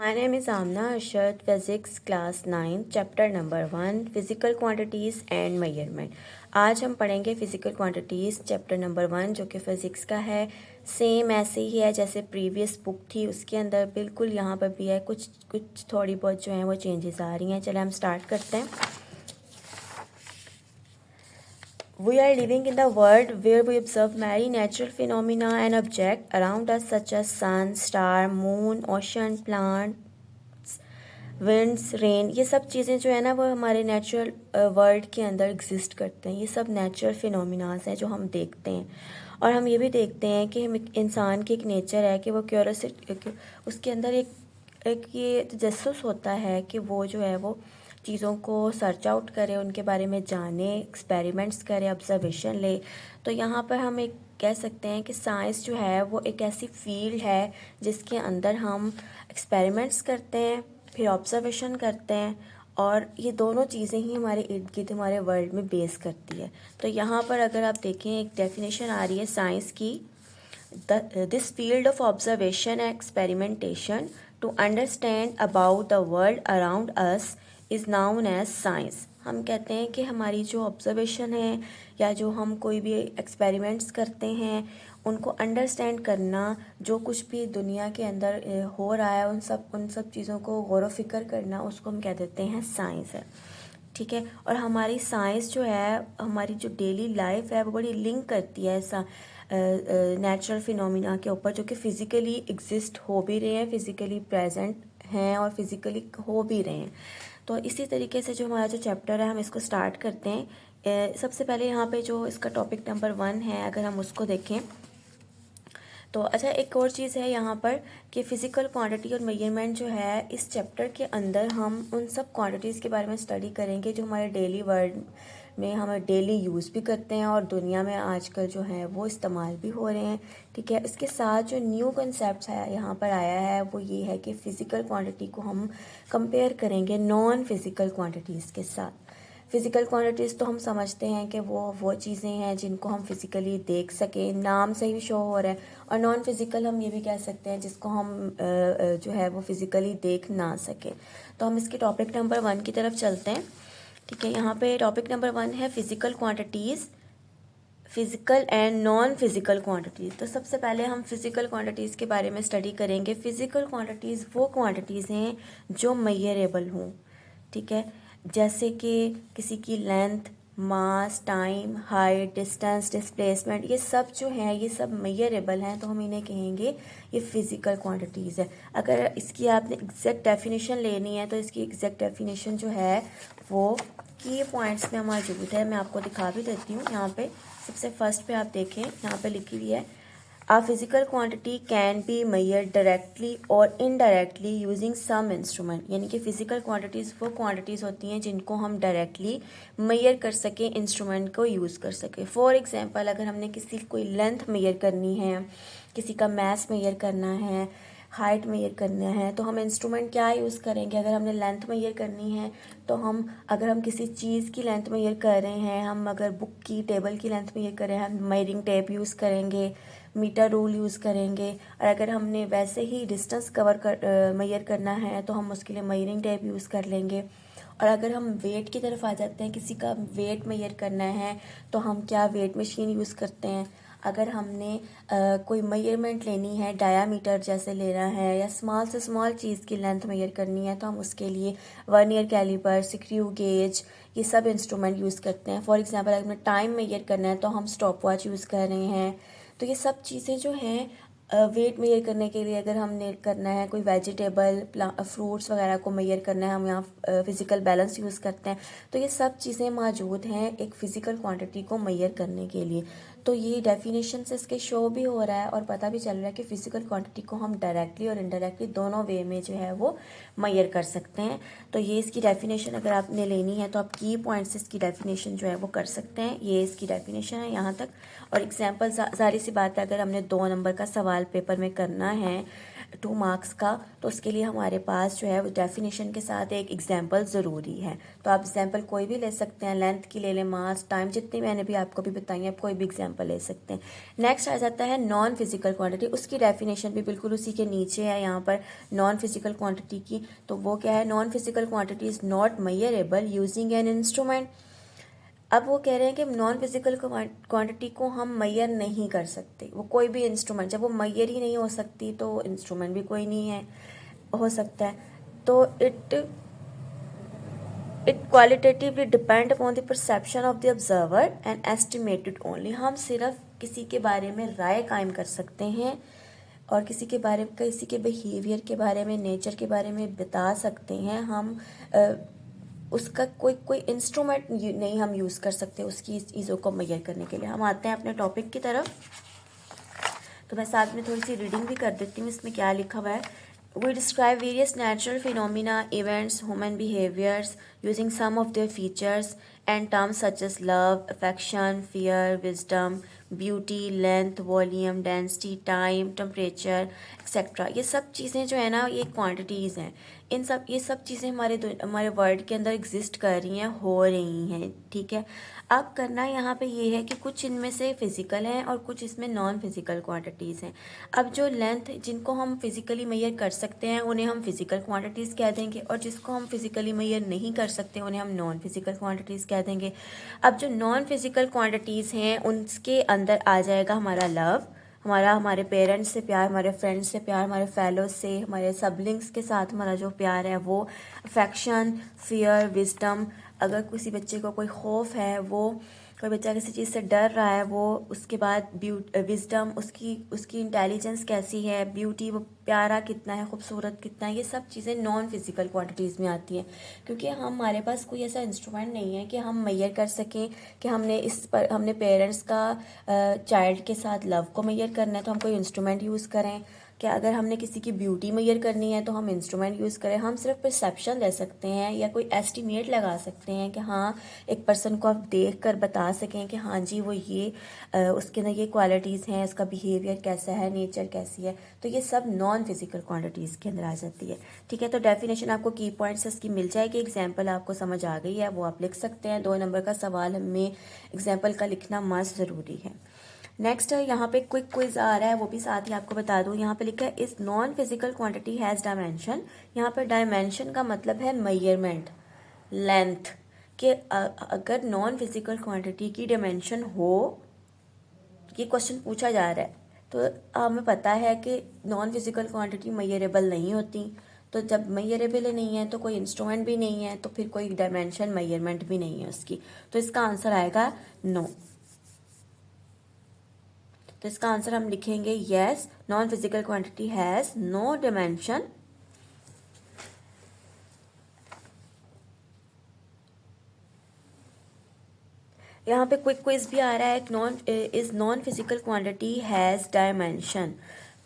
My name is Amna Arshad, Physics Class 9, Chapter Number 1, Physical Quantities and Measurement। आज हम पढ़ेंगे physical quantities chapter number 1 जो कि physics का है। सेम ऐसे ही है जैसे प्रीवियस बुक थी उसके अंदर, बिल्कुल यहाँ पर भी है। कुछ थोड़ी बहुत जो हैं वो चेंजेस आ रही हैं। चलिए हम स्टार्ट करते हैं। We are living in the world where we observe many natural phenomena and objects around us such as sun, star, moon, ocean, plants, winds, rain। ये सब चीज़ें जो है ना वो हमारे नेचुरल वर्ल्ड के अंदर एग्जिस्ट करते हैं। ये सब नेचुरल फिनोमिनास हैं जो हम देखते हैं। और हम ये भी देखते हैं कि हम इंसान की एक नेचर है कि वो क्यूरोसिटी, उसके अंदर एक ये तजस्सुस होता है कि वो जो है वो चीज़ों को सर्च आउट करे, उनके बारे में जाने, एक्सपेरिमेंट्स करे, ऑब्जर्वेशन ले। तो यहाँ पर हम एक कह सकते हैं कि साइंस जो है वो एक ऐसी फील्ड है जिसके अंदर हम एक्सपेरिमेंट्स करते हैं, फिर ऑब्जर्वेशन करते हैं, और ये दोनों चीज़ें ही हमारे इर्द गिर्द हमारे वर्ल्ड में बेस करती है। तो यहाँ पर अगर आप देखें एक डेफिनेशन आ रही है साइंस की, this field of observation and experimentation to understand about the world around us is known as science. हम कहते हैं कि हमारी जो ऑब्जर्वेशन है या जो हम कोई भी एक्सपेरिमेंट्स करते हैं उनको अंडरस्टैंड करना, जो कुछ भी दुनिया के अंदर हो रहा है उन सब चीज़ों को गौर व फिक्र करना, उसको हम कह देते हैं साइंस है। ठीक है। और हमारी साइंस जो है हमारी जो डेली लाइफ है वो बड़ी लिंक करती है ऐसा नेचुरल फिनोमिना के ऊपर, जो कि फ़िज़िकली एग्जिस्ट हो भी रहे हैं, फ़िज़िकली प्रेजेंट हैं और फिज़िकली हो भी रहे हैं। तो इसी तरीके से जो हमारा जो चैप्टर है हम इसको स्टार्ट करते हैं। सबसे पहले यहाँ पे जो इसका टॉपिक नंबर 1 है अगर हम उसको देखें तो अच्छा, एक और चीज़ है यहाँ पर कि फ़िज़िकल क्वांटिटी और मेजरमेंट जो है इस चैप्टर के अंदर हम उन सब क्वांटिटीज़ के बारे में स्टडी करेंगे जो हमारे डेली वर्ल्ड में हम डेली यूज़ भी करते हैं और दुनिया में आजकल जो है वो इस्तेमाल भी हो रहे हैं। ठीक है। इसके साथ जो न्यू कंसेप्ट है यहाँ पर आया है वो ये है कि फ़िज़िकल क्वांटिटी को हम कंपेयर करेंगे नॉन फिज़िकल क्वांटिटीज़ के साथ। फ़िज़िकल क्वांटिटीज़ तो हम समझते हैं कि वो चीज़ें हैं जिनको हम फिज़िकली देख सकें, नाम से ही शो हो रहा है। और नॉन फिज़िकल हम ये भी कह सकते हैं जिसको हम जो है वो फिज़िकली देख ना सकें। तो हम इसके टॉपिक नंबर 1 की तरफ चलते हैं। ठीक है। यहाँ पे टॉपिक नंबर 1 है physical quantities, physical and non physical quantities. तो सबसे पहले हम फ़िज़िकल क्वांटिटीज़ के बारे में स्टडी करेंगे। फ़िज़िकल क्वांटिटीज़ वो क्वांटिटीज़ हैं जो मेजरेबल हों। ठीक है। जैसे कि किसी की लेंथ, मास, टाइम, हाइट, डिस्टेंस, डिस्प्लेसमेंट, ये सब जो हैं ये सब मेजरेबल हैं, तो हम इन्हें कहेंगे ये फ़िज़िकल क्वांटिटीज़ है। अगर इसकी आपने एग्जैक्ट डेफिनेशन लेनी है तो इसकी एग्जैक्ट डेफिनेशन जो है वो की पॉइंट्स में मौजूद है। मैं आपको दिखा भी देती हूँ। यहाँ पे सबसे फर्स्ट पे आप देखें, यहाँ पे लिखी हुई है A physical quantity can be measured directly और indirectly using some instrument। यानी कि फ़िज़िकल क्वांटिटीज़ वो क्वांटिटीज़ होती हैं जिनको हम डायरेक्टली मेजर कर सकें, इंस्ट्रूमेंट को यूज़ कर सकें। फॉर एग्जांपल अगर हमने किसी कोई लेंथ मेजर करनी है, किसी का मास मेजर करना है, हाइट मेजर करना है, तो हम इंस्ट्रूमेंट क्या यूज़ करेंगे। अगर हमने लेंथ मेजर करनी है तो अगर हम किसी चीज़ की लेंथ मेजर कर रहे हैं, हम अगर बुक की टेबल की लेंथ मेजर कर रहे हैं, हम मेजरिंग टेप यूज़ करेंगे, मीटर रूल यूज़ करेंगे। और अगर हमने वैसे ही डिस्टेंस मेजर करना है तो हम उसके लिए मेजरिंग टेप यूज़ कर लेंगे। और अगर हम वेट की तरफ आ जाते हैं, किसी का वेट मेजर करना है तो हम क्या वेट मशीन यूज़ करते हैं। अगर हमने कोई मेजरमेंट लेनी है, डायामीटर जैसे लेना है या स्मॉल से स्मॉल चीज़ की लेंथ मेजर करनी है तो हम उसके लिए वर्नियर कैलिपर, स्क्रू गेज, ये सब इंस्ट्रूमेंट यूज़ करते हैं। फॉर एग्जांपल अगर हमें टाइम मेजर करना है तो हम स्टॉप वॉच यूज़ कर रहे हैं। तो ये सब चीज़ें जो हैं वेट मेजर करने के लिए, अगर हमने करना है कोई वेजिटेबल, फ्रूट्स वगैरह को मेजर करना है, हम यहाँ फिज़िकल बैलेंस यूज़ करते हैं। तो ये सब चीज़ें मौजूद हैं एक फ़िज़िकल क्वांटिटी को मेजर करने के लिए। तो ये डेफिनेशन से इसके शो भी हो रहा है और पता भी चल रहा है कि फ़िज़िकल क्वांटिटी को हम डायरेक्टली और इनडायरेक्टली दोनों वे में जो है वो मेजर कर सकते हैं। तो ये इसकी डेफिनेशन अगर आपने लेनी है तो आप की पॉइंट्स इसकी डेफिनेशन जो है वो कर सकते हैं। ये इसकी डेफिनेशन है यहाँ तक। और एग्जांपल, सारी सी बात है, अगर हमने 2 नंबर का सवाल पेपर में करना है 2 मार्क्स का, तो उसके लिए हमारे पास जो है वो डेफिनेशन के साथ एक एग्जांपल ज़रूरी है। तो आप एग्जांपल कोई भी ले सकते हैं, लेंथ की ले लें, मास, टाइम, जितनी मैंने भी आपको भी बताई है, आप कोई भी एग्जांपल ले सकते हैं। नेक्स्ट आ जाता है नॉन फिजिकल क्वांटिटी, उसकी डेफिनेशन भी बिल्कुल उसी के नीचे है यहाँ पर नॉन फिजिकल क्वांटिटी की। तो वो क्या है, non physical quantity is not measurable using an instrument. अब वो कह रहे हैं कि नॉन फिजिकल क्वांटिटी को हम मैयर नहीं कर सकते, वो कोई भी इंस्ट्रूमेंट, जब वो मैयर ही नहीं हो सकती तो इंस्ट्रूमेंट भी कोई नहीं है हो सकता है। तो it qualitatively depend upon the perception of the observer and estimated only. हम सिर्फ किसी के बारे में राय कायम कर सकते हैं और किसी के बिहेवियर के बारे में, नेचर के बारे में बता सकते हैं। हम उसका कोई इंस्ट्रूमेंट नहीं हम यूज़ कर सकते उसकी चीज़ों को मेजर करने के लिए। हम आते हैं अपने टॉपिक की तरफ, तो मैं साथ में थोड़ी सी रीडिंग भी कर देती हूँ। इसमें क्या लिखा हुआ है, we describe various natural phenomena, events, human behaviours using some of their features and terms such as love, affection, fear, wisdom, beauty, length, volume, density, time, temperature etcetera. ये सब चीज़ें जो है ना, ये क्वांटिटीज़ हैं। ये सब चीज़ें हमारे वर्ल्ड के अंदर एग्जिस्ट कर रही हैं, हो रही हैं, ठीक है। अब करना यहाँ पे ये है कि कुछ इनमें से फिज़िकल हैं और कुछ इसमें नॉन फिज़िकल क्वांटिटीज़ हैं। अब जो लेंथ जिनको हम फिज़िकली मेजर कर सकते हैं उन्हें हम फिज़िकल क्वांटिटीज़ कह देंगे, और जिसको हम फिज़िकली मेजर नहीं कर सकते उन्हें हम नॉन फिज़िकल क्वांटिटीज़ कह देंगे। अब जो नॉन फिज़िकल क्वांटिटीज़ हैं उनके अंदर आ जाएगा हमारा लव, हमारे पेरेंट्स से प्यार, हमारे फ्रेंड्स से प्यार, हमारे फेलोज से, हमारे सबलिंग्स के साथ हमारा जो प्यार है वो, अफेक्शन, फियर, विजडम, अगर किसी बच्चे को कोई खौफ है, वो कोई बच्चा किसी चीज़ से डर रहा है वो, उसके बाद विजडम, उसकी इंटेलिजेंस कैसी है, ब्यूटी, वो प्यारा कितना है, खूबसूरत कितना है, ये सब चीज़ें नॉन फिज़िकल क्वांटिटीज़ में आती हैं। क्योंकि हमारे पास कोई ऐसा इंस्ट्रूमेंट नहीं है कि हम मेजर कर सकें कि हमने पेरेंट्स का चाइल्ड के साथ लव को मेजर करना है तो हम कोई इंस्ट्रूमेंट यूज़ करें, कि अगर हमने किसी की ब्यूटी मेजर करनी है तो हम इंस्ट्रूमेंट यूज़ करें। हम सिर्फ परसेप्शन ले सकते हैं या कोई एस्टिमेट लगा सकते हैं कि हाँ, एक पर्सन को आप देख कर बता सकें कि हाँ जी वो ये उसके अंदर ये क्वालिटीज़ हैं, उसका बिहेवियर कैसा है, नेचर कैसी है। तो ये सब नॉन फिजिकल क्वांटिटीज़ के अंदर आ जाती है, ठीक है। तो डेफिनेशन आपको की पॉइंट्स इसकी मिल जाएगी, एग्जाम्पल आपको समझ आ गई है वो आप लिख सकते हैं। 2 नंबर का सवाल हमें एग्जाम्पल का लिखना मस्ट ज़रूरी है। नेक्स्ट है यहाँ पे क्विक क्विज आ रहा है, वो भी साथ ही आपको बता दूँ। यहाँ पे लिखा है इस non physical quantity has dimension. यहाँ पे डायमेंशन का मतलब है मेजरमेंट, लेंथ, कि अगर नॉन फिजिकल क्वांटिटी की डायमेंशन हो, ये क्वेश्चन पूछा जा रहा है, तो हमें पता है कि नॉन फिजिकल क्वांटिटी मेजरेबल नहीं होती। तो जब मेजरेबल नहीं है तो कोई इंस्ट्रूमेंट भी नहीं है, तो फिर कोई डायमेंशन मेजरमेंट भी नहीं है उसकी। तो इसका आंसर आएगा नो। तो इसका आंसर हम लिखेंगे yes, non physical quantity has no dimension. यहाँ पे क्विक क्विज भी आ रहा है, non physical quantity has dimension.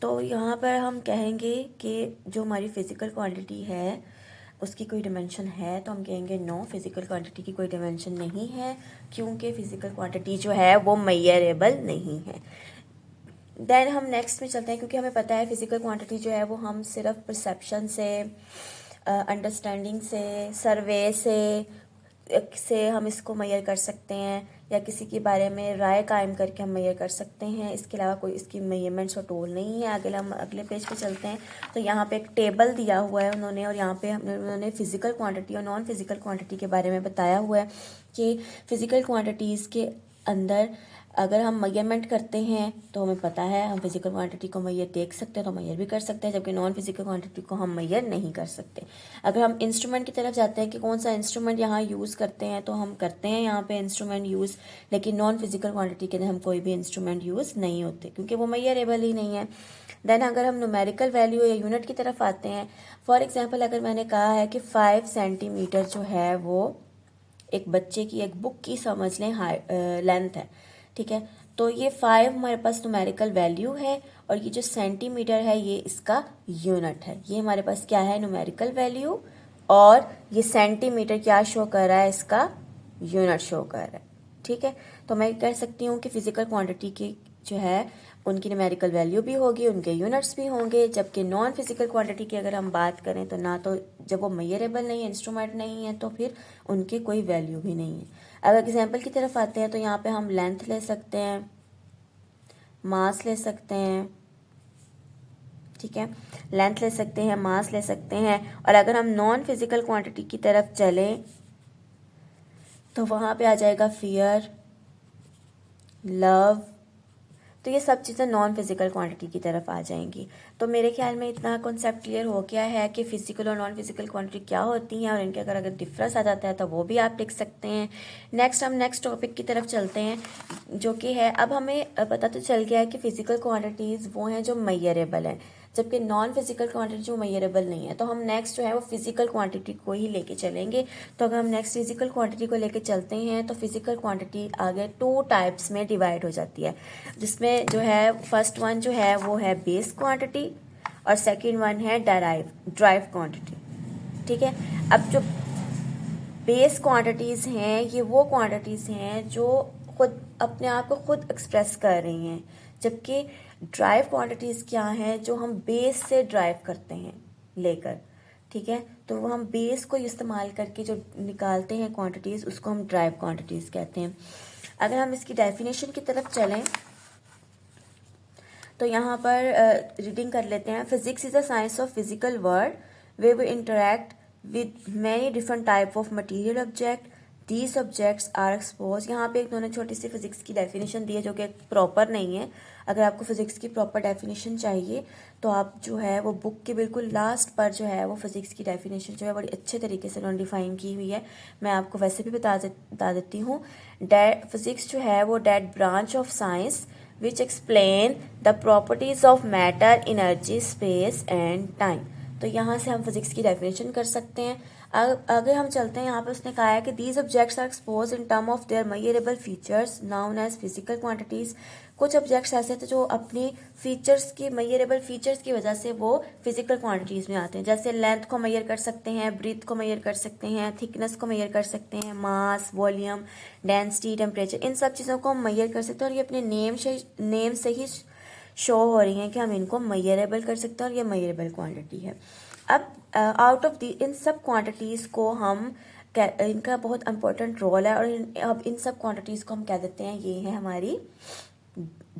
तो यहाँ पर हम कहेंगे कि जो हमारी फिजिकल क्वांटिटी है उसकी कोई डायमेंशन है, तो हम कहेंगे नो, फिजिकल क्वांटिटी की कोई डायमेंशन नहीं है, क्योंकि फिजिकल क्वांटिटी जो है वो मेजरेबल नहीं है। देन हम नेक्स्ट में चलते हैं, क्योंकि हमें पता है फिजिकल क्वांटिटी जो है वो हम सिर्फ परसेप्शन से, अंडरस्टैंडिंग से, सर्वे से हम इसको मेजर कर सकते हैं, या किसी के बारे में राय कायम करके हम मेजर कर सकते हैं। इसके अलावा कोई इसकी मेजरमेंट्स और टूल नहीं है। हम अगले पेज पे चलते हैं, तो यहाँ पे एक टेबल दिया हुआ है उन्होंने, और यहाँ पे उन्होंने फिजिकल क्वांटिटी और नॉन फिजिकल क्वांटिटी के बारे में बताया हुआ है कि फिजिकल क्वांटिटीज़ के अंदर अगर हम मेजरमेंट करते हैं तो हमें पता है हम फिजिकल क्वांटिटी को मेजर देख सकते हैं, तो मेजर भी कर सकते हैं, जबकि नॉन फिजिकल क्वांटिटी को हम मेजर नहीं कर सकते। अगर हम इंस्ट्रूमेंट की तरफ जाते हैं कि कौन सा इंस्ट्रूमेंट यहाँ यूज़ करते हैं, तो हम करते हैं यहाँ पे इंस्ट्रूमेंट यूज़, लेकिन नॉन फिजिकल क्वांटिटी के अंदर हम कोई भी इंस्ट्रूमेंट यूज़ नहीं होते, क्योंकि वो मेजरेबल ही नहीं है। देन अगर हम न्यूमेरिकल वैल्यू या यूनिट की तरफ आते हैं, फॉर एग्जाम्पल अगर मैंने कहा है कि 5 सेंटीमीटर जो है वो एक बच्चे की, एक बुक की समझ लें लेंथ है, ठीक है। तो ये 5 हमारे पास न्यूमेरिकल वैल्यू है, और ये जो सेंटीमीटर है ये इसका यूनिट है। ये हमारे पास क्या है, न्यूमेरिकल वैल्यू, और ये सेंटीमीटर क्या शो कर रहा है, इसका यूनिट शो कर रहा है, ठीक है। तो मैं कह सकती हूँ कि फिजिकल क्वांटिटी की जो है उनकी न्यूमेरिकल वैल्यू भी होगी, उनके यूनिट्स भी होंगे। जबकि नॉन फिजिकल क्वांटिटी की अगर हम बात करें तो ना तो जब वो मेजरेबल नहीं है, इंस्ट्रूमेंट नहीं है, तो फिर उनकी कोई वैल्यू भी नहीं है। अगर एग्जांपल की तरफ आते हैं तो यहाँ पे हम लेंथ ले सकते हैं, मास ले सकते हैं, ठीक है, लेंथ ले सकते हैं, मास ले सकते हैं। और अगर हम नॉन फिजिकल क्वांटिटी की तरफ चलें तो वहाँ पे आ जाएगा फियर, लव। तो ये सब चीज़ें नॉन फिजिकल क्वांटिटी की तरफ आ जाएंगी। तो मेरे ख्याल में इतना कॉन्सेप्ट क्लियर हो गया है कि फिजिकल और नॉन फिजिकल क्वांटिटी क्या होती हैं और इनके अगर डिफरेंस आ जाता है तो वो भी आप लिख सकते हैं। नेक्स्ट हम नेक्स्ट टॉपिक की तरफ चलते हैं, जो कि है, अब हमें पता तो चल गया है कि फिजिकल क्वांटिटीज़ वो हैं जो मेजरेबल हैं, जबकि नॉन फिजिकल क्वांटिटी जो मेजरेबल नहीं है। तो हम नेक्स्ट जो है वो फिजिकल क्वांटिटी को ही लेके चलेंगे। तो अगर हम नेक्स्ट फिजिकल क्वांटिटी को लेके चलते हैं तो फिजिकल क्वांटिटी आगे 2 टाइप्स में डिवाइड हो जाती है, जिसमें जो है फर्स्ट वन जो है वो है बेस क्वांटिटी और सेकंड वन है ड्राइव क्वांटिटी, ठीक है। अब जो बेस क्वांटिटीज़ हैं ये वो क्वांटिटीज़ हैं जो खुद अपने आप को खुद एक्सप्रेस कर रही हैं, जबकि ड्राइव क्वांटिटीज़ क्या हैं, जो हम बेस से ड्राइव करते हैं लेकर, ठीक है। तो वो हम बेस को इस्तेमाल करके जो निकालते हैं क्वांटिटीज़, उसको हम ड्राइव क्वांटिटीज़ कहते हैं। अगर हम इसकी डेफिनेशन की तरफ चलें तो यहाँ पर रीडिंग कर लेते हैं। Physics is a science of physical world way we interact with many different type of material object, these objects are expose. यहाँ पे एक दोनों छोटी सी फिजिक्स की डेफिनेशन दी है जो कि प्रॉपर नहीं है। अगर आपको फिजिक्स की प्रॉपर डेफिनेशन चाहिए तो आप जो है वो बुक के बिल्कुल लास्ट पर जो है वो फिजिक्स की डेफिनेशन जो है बड़ी अच्छे तरीके से उन्होंने डिफाइन की हुई है। मैं आपको वैसे भी बता देती हूँ। फिजिक्स जो है वो that branch of science which explain the properties of matter, energy, space and time। तो यहाँ से हम फिजिक्स की डेफिनेशन कर सकते हैं। आगे हम चलते हैं, यहाँ पे उसने कहा है कि these objects are exposed in term of their measurable features known as physical quantities। कुछ ऑब्जेक्ट्स ऐसे थे जो अपनी फीचर्स की मेजरेबल फीचर्स की वजह से वो फिजिकल क्वांटिटीज़ में आते हैं। जैसे लेंथ को मेजर कर सकते हैं, ब्रीथ को मेजर कर सकते हैं, थिकनेस को मेजर कर सकते हैं, मास, वॉल्यूम, डेंसिटी, टेम्परेचर, इन सब चीज़ों को हम मेजर कर सकते हैं। और ये अपने नेम से ही शो हो रही हैं कि हम इनको मेजरेबल कर सकते हैं और ये मेजरेबल क्वांटिटी है। अब आउट ऑफ इन सब क्वांटिटीज़ को हम इनका बहुत इंपॉर्टेंट रोल है, और अब इन सब क्वांटिटीज़ को हम कह देते हैं ये है हमारी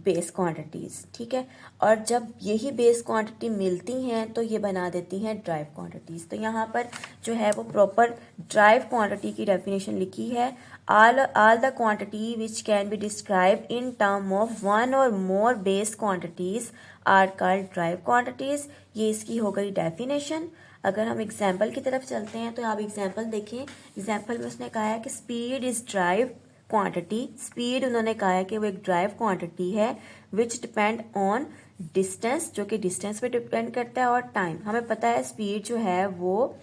बेस क्वांटिटीज़, ठीक है। और जब यही बेस क्वांटिटी मिलती हैं तो ये बना देती हैं ड्राइव क्वांटिटीज़। तो यहाँ पर जो है वो प्रॉपर ड्राइव क्वांटिटी की डेफिनेशन लिखी है। all the quantity which can be described in term of one or more base quantities are called drive quantities। ये इसकी हो गई डेफिनेशन। अगर हम एग्जाम्पल की तरफ चलते हैं तो आप एग्जाम्पल देखें। एग्जाम्पल में उसने कहा है कि speed is drive quantity. Speed उन्होंने कहा है कि वो एक ड्राइव क्वांटिटी है विच डिपेंड ऑन डिस्टेंस, जो कि डिस्टेंस पे डिपेंड करता है, और टाइम। हमें पता है स्पीड जो है वो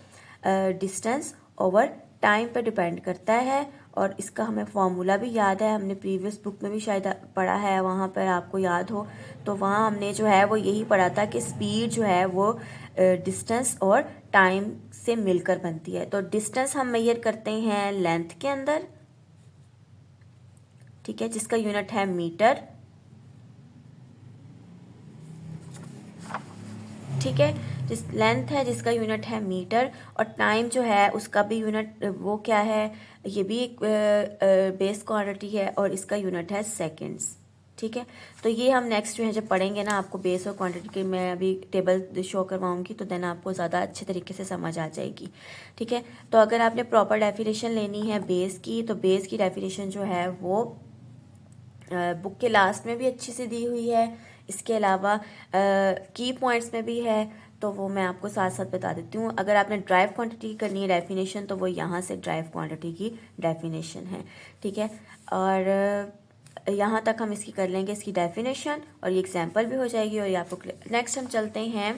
डिस्टेंस ओवर टाइम पे डिपेंड करता है, और इसका हमें फॉर्मूला भी याद है, हमने प्रीवियस बुक में भी शायद पढ़ा है, वहाँ पर आपको याद हो तो वहाँ हमने जो है वो यही पढ़ा था कि स्पीड जो है वो डिस्टेंस और टाइम से मिलकर बनती है। तो डिस्टेंस हम मेजर करते हैं लेंथ के अंदर, ठीक है, जिसका यूनिट है मीटर, ठीक है। जिस लेंथ है जिसका यूनिट है मीटर, और टाइम जो है उसका भी यूनिट वो क्या है, ये भी एक बेस क्वांटिटी है और इसका यूनिट है सेकंड्स, ठीक है। तो ये हम नेक्स्ट जो है जब पढ़ेंगे ना, आपको बेस और क्वांटिटी की मैं अभी टेबल शो करवाऊंगी तो देन आपको ज़्यादा अच्छे तरीके से समझ आ जाएगी, ठीक है। तो अगर आपने प्रॉपर डेफिनेशन लेनी है बेस की, तो बेस की डेफिनेशन जो है वो बुक के लास्ट में भी अच्छी सी दी हुई है, इसके अलावा की पॉइंट्स में भी है, तो वो मैं आपको साथ साथ बता देती हूँ। अगर आपने ड्राइव क्वांटिटी करनी है डेफिनेशन, तो वो यहाँ से ड्राइव क्वांटिटी की डेफिनेशन है, ठीक है। और यहाँ तक हम इसकी कर लेंगे, इसकी डेफिनेशन, और ये एग्जाम्पल भी हो जाएगी और ये आपको। नेक्स्ट हम चलते हैं।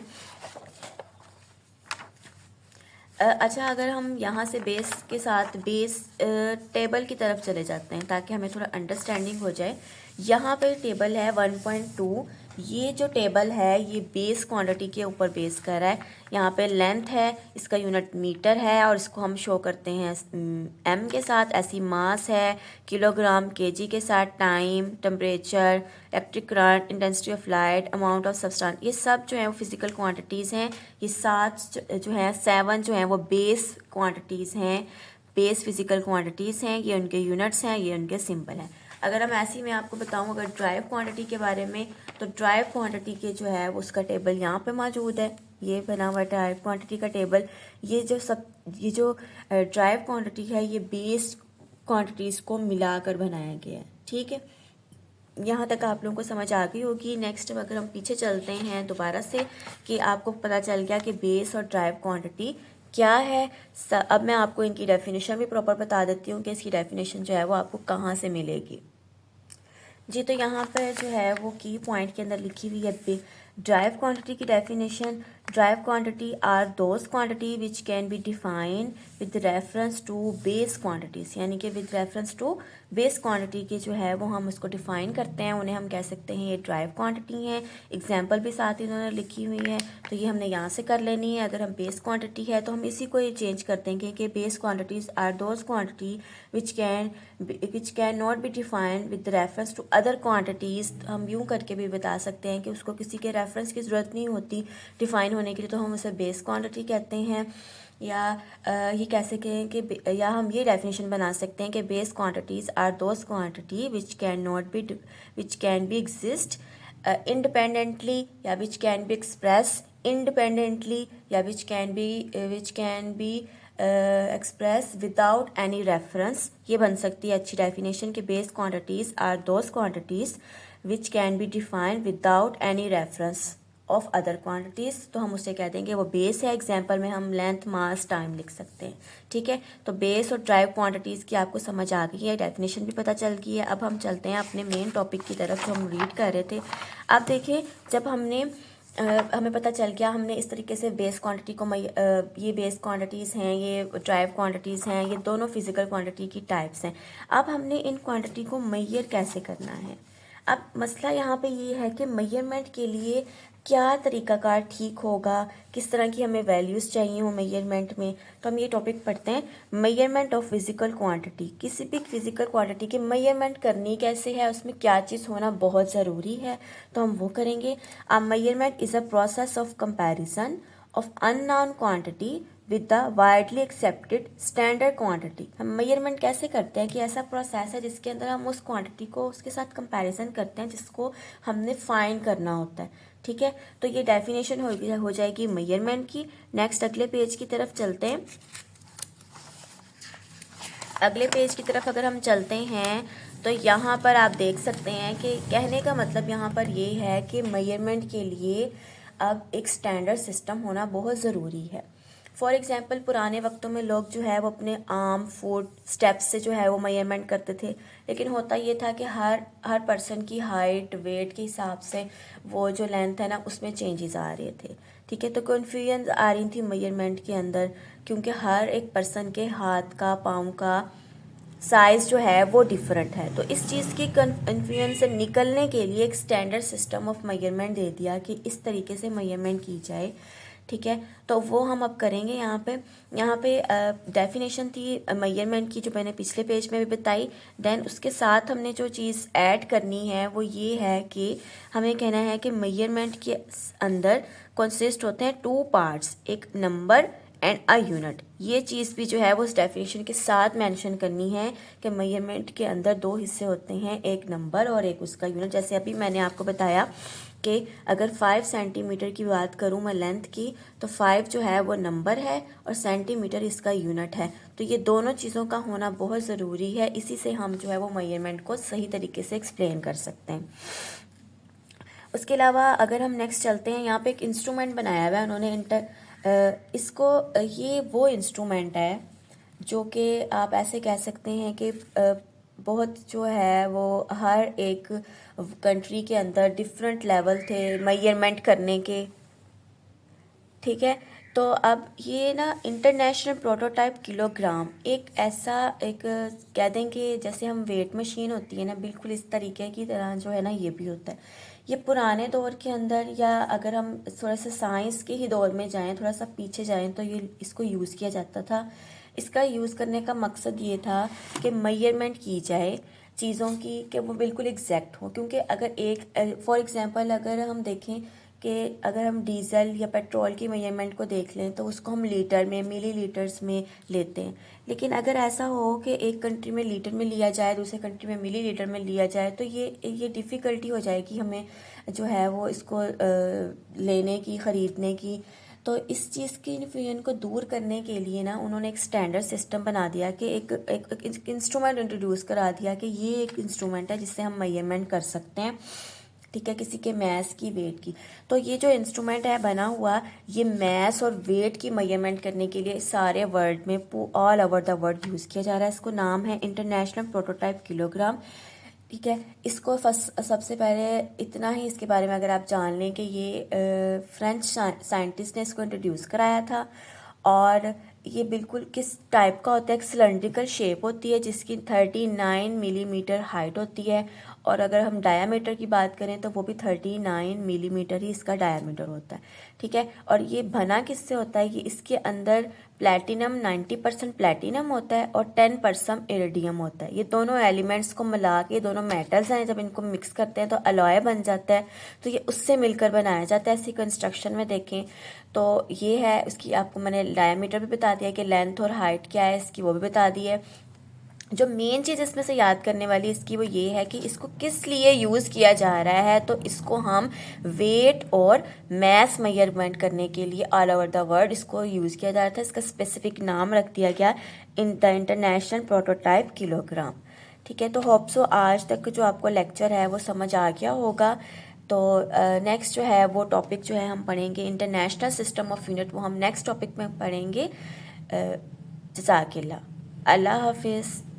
अच्छा, अगर हम यहाँ से बेस के साथ बेस टेबल की तरफ चले जाते हैं ताकि हमें थोड़ा अंडरस्टैंडिंग हो जाए। यहाँ पे टेबल है 1.2 ये जो टेबल है ये बेस क्वांटिटी के ऊपर बेस कर रहा है। यहाँ पे लेंथ है, इसका यूनिट मीटर है और इसको हम शो करते हैं एम के साथ। ऐसी मास है किलोग्राम, केजी के साथ, time, temperature, electric current, intensity of light, amount of substance, ये सब जो है वो फिजिकल क्वांटिटीज़ हैं। ये 7 जो है 7 जो हैं वो बेस क्वांटिटीज़ हैं, बेस फिजिकल क्वांटिटीज़ हैं। ये उनके यूनिट्स हैं, ये उनके सिंबल हैं। अगर हम ऐसे ही मैं आपको बताऊं अगर ड्राइव क्वांटिटी के बारे में, तो ड्राइव क्वांटिटी के जो है उसका टेबल यहाँ पे मौजूद है। ये बना हुआ ड्राइव क्वांटिटी का टेबल। ये जो ड्राइव क्वांटिटी है ये बेस क्वांटिटीज़ को मिलाकर बनाया गया है। ठीक है, यहाँ तक आप लोगों को समझ आ गई होगी। नेक्स्ट अगर हम पीछे चलते हैं दोबारा से, कि आपको पता चल गया कि बेस और ड्राइव क्वांटिटी क्या है। अब मैं आपको इनकी डेफिनेशन भी प्रॉपर बता देती हूँ कि इसकी डेफिनेशन जो है वो आपको कहाँ से मिलेगी। जी, तो यहाँ पर जो है वो की पॉइंट के अंदर लिखी हुई है ड्राइव क्वांटिटी की definition. Derived quantity are those quantity which can be defined with reference to base quantities, यानी कि with reference to base quantity की जो है वो हम उसको डिफाइन करते हैं, उन्हें हम कह सकते हैं ये ड्राइव क्वांटिटी है। एग्जाम्पल भी साथ ही इन्होंने लिखी हुई है, तो ये हमने यहाँ से कर लेनी है। अगर हम बेस क्वांटिटी है तो हम इसी को ये चेंज कर देंगे कि base quantities are those quantity which can not be defined with reference to other quantities. हम यूँ करके भी बता सकते हैं कि उसको किसी के रेफरेंस की ज़रूरत नहीं होती डिफ़ाइन होने के लिए, तो हम उसे बेस क्वांटिटी कहते हैं। या ये कह सकते हैं कि, या हम ये डेफिनेशन बना सकते हैं कि base quantities are those quantity which can be exist independently, या which can be express independently, या which can be express without any reference. ये बन सकती है अच्छी डेफिनेशन कि base quantities are those quantities which can be defined without any reference of other quantities. तो हम उसे कह देंगे वो बेस है। एग्जाम्पल में हम लेंथ, मास, टाइम लिख सकते हैं। ठीक है, तो बेस और ड्राइव क्वांटिटीज़ की आपको समझ आ गई है, डेफिनेशन भी पता चल गई है। अब हम चलते हैं अपने मेन टॉपिक की तरफ जो हम रीड कर रहे थे। अब देखिए, जब हमें पता चल गया, हमने इस तरीके से बेस क्वांटिटी को ये बेस क्वांटिटीज़ हैं, ये ड्राइव क्वांटिटीज़ हैं, ये दोनों फिजिकल क्वांटिटी की टाइप्स हैं। अब हमने इन क्वांटिटी को मेजर कैसे करना है। अब मसला यहाँ पे ये है कि मेजरमेंट के लिए क्या तरीकाकार ठीक होगा, किस तरह की हमें वैल्यूज़ चाहिए हो मेजरमेंट में। तो हम ये टॉपिक पढ़ते हैं, मेजरमेंट ऑफ फिजिकल क्वांटिटी। किसी भी फिजिकल क्वांटिटी की मेजरमेंट करनी कैसे है, उसमें क्या चीज़ होना बहुत ज़रूरी है, तो हम वो करेंगे। Measurement is a process of comparison of unknown quantity with the widely accepted standard quantity. हम मेजरमेंट कैसे करते हैं कि ऐसा प्रोसेस है जिसके अंदर हम उस क्वांटिटी को उसके साथ कंपैरिजन करते हैं जिसको हमने फाइंड करना होता है। ठीक है, तो ये डेफिनेशन हो जाएगी मेजरमेंट की। नेक्स्ट अगले पेज की तरफ चलते हैं। अगले पेज की तरफ अगर हम चलते हैं तो यहाँ पर आप देख सकते हैं कि कहने का मतलब यहाँ पर ये है कि मेजरमेंट के लिए अब एक स्टैंडर्ड सिस्टम होना बहुत ज़रूरी है। फॉर एग्जांपल, पुराने वक्तों में लोग जो है वो अपने आर्म, फुट, स्टेप्स से जो है वो मेजरमेंट करते थे, लेकिन होता ये था कि हर पर्सन की हाइट, वेट के हिसाब से वो जो लेंथ है ना उसमें चेंजेस आ रहे थे। ठीक है, तो कन्फ्यूजन आ रही थी मेजरमेंट के अंदर, क्योंकि हर एक पर्सन के हाथ का, पाँव का साइज़ जो है वो डिफरेंट है। तो इस चीज़ की कन्फ्यूजन से निकलने के लिए एक स्टैंडर्ड सिस्टम ऑफ मेजरमेंट दे दिया कि इस तरीके से मेजरमेंट की जाए। ठीक है, तो वो हम अब करेंगे। यहाँ पे डेफिनेशन थी मेजरमेंट की जो मैंने पिछले पेज में भी बताई। देन उसके साथ हमने जो चीज़ ऐड करनी है वो ये है कि हमें कहना है कि मेजरमेंट के अंदर कंसिस्ट होते हैं 2 पार्ट्स, एक नंबर एंड अ यूनिट। ये चीज़ भी जो है वो उस डेफिनेशन के साथ मेंशन करनी है कि मेजरमेंट के अंदर 2 हिस्से होते हैं, एक नंबर और एक उसका यूनिट। जैसे अभी मैंने आपको बताया कि अगर 5 सेंटीमीटर की बात करूँ मैं लेंथ की, तो 5 जो है वो नंबर है और सेंटीमीटर इसका यूनिट है। तो ये दोनों चीज़ों का होना बहुत ज़रूरी है, इसी से हम जो है वो मेजरमेंट को सही तरीके से एक्सप्लेन कर सकते हैं। उसके अलावा अगर हम नेक्स्ट चलते हैं, यहाँ पे एक इंस्ट्रूमेंट बनाया हुआ है उन्होंने इसको ये वो इंस्ट्रूमेंट है जो कि आप ऐसे कह सकते हैं कि बहुत जो है वो हर एक कंट्री के अंदर डिफरेंट लेवल थे मेजरमेंट करने के। ठीक है। तो अब ये ना इंटरनेशनल प्रोटोटाइप किलोग्राम एक ऐसा एक कह दें कि जैसे हम वेट मशीन होती है ना, बिल्कुल इस तरीके की तरह जो है ना ये भी होता है। ये पुराने दौर के अंदर, या अगर हम थोड़ा सा साइंस के ही दौर में जाएं, थोड़ा सा पीछे जाएं, तो ये इसको यूज़ किया जाता था। इसका यूज़ करने का मकसद ये था कि मेजरमेंट की जाए चीज़ों की, कि वो बिल्कुल एग्जैक्ट हो। क्योंकि अगर एक फॉर एग्जांपल अगर हम देखें कि अगर हम डीजल या पेट्रोल की मेजरमेंट को देख लें तो उसको हम लीटर में, मिली लीटर्स में लेते हैं। लेकिन अगर ऐसा हो कि एक कंट्री में लीटर में लिया जाए, दूसरे कंट्री में मिली लीटर में लिया जाए, तो ये डिफ़िकल्टी हो जाएगी हमें जो है वो इसको लेने की, ख़रीदने की। तो इस चीज़ की इन्फ्लुएंस को दूर करने के लिए ना उन्होंने एक स्टैंडर्ड सिस्टम बना दिया कि एक इंस्ट्रूमेंट इंट्रोड्यूस करा दिया कि ये एक इंस्ट्रूमेंट है जिससे हम मेजरमेंट कर सकते हैं, ठीक है, किसी के मैस की, वेट की। तो ये जो इंस्ट्रूमेंट है बना हुआ, ये मैस और वेट की मेजरमेंट करने के लिए सारे वर्ल्ड में, all over the world use किया जा रहा है। इसको नाम है इंटरनेशनल प्रोटोटाइप किलोग्राम, ठीक है। इसको सबसे पहले इतना ही इसके बारे में अगर आप जान लें कि ये फ्रेंच साइंटिस्ट ने इसको इंट्रोड्यूस कराया था। और ये बिल्कुल किस टाइप का होता है, एक सिलेंड्रिकल शेप होती है जिसकी 39 मिलीमीटर हाइट होती है। और अगर हम डायामीटर की बात करें तो वो भी 39 मिलीमीटर ही इसका डायामीटर होता है, ठीक है। और ये बना किससे होता है, कि इसके अंदर प्लैटिनम 90% प्लैटिनम होता है और 10% इरिडियम होता है। ये दोनों एलिमेंट्स को मिला के, दोनों मेटल्स हैं, जब इनको मिक्स करते हैं तो अलॉय बन जाता है। तो ये उससे मिलकर बनाया जाता है। ऐसी कंस्ट्रक्शन में देखें तो ये है उसकी, आपको मैंने डायमीटर भी बता दिया कि लेंथ और हाइट क्या है इसकी, वो भी बता दी है। जो मेन चीज़ इसमें से याद करने वाली इसकी वो ये है कि इसको किस लिए यूज़ किया जा रहा है। तो इसको हम वेट और मैस मेजरमेंट करने के लिए ऑल ओवर द वर्ल्ड इसको यूज़ किया जा रहा था। इसका स्पेसिफिक नाम रख दिया गया इंटरनेशनल प्रोटोटाइप किलोग्राम, ठीक है। तो होप सो आज तक जो आपको लेक्चर है वो समझ आ गया होगा। तो नेक्स्ट जो है वो टॉपिक जो है हम पढ़ेंगे इंटरनेशनल सिस्टम ऑफ यूनिट, वो हम नेक्स्ट टॉपिक में पढ़ेंगे। जज़ाकिल्लाह, अल्लाह हाफिज़।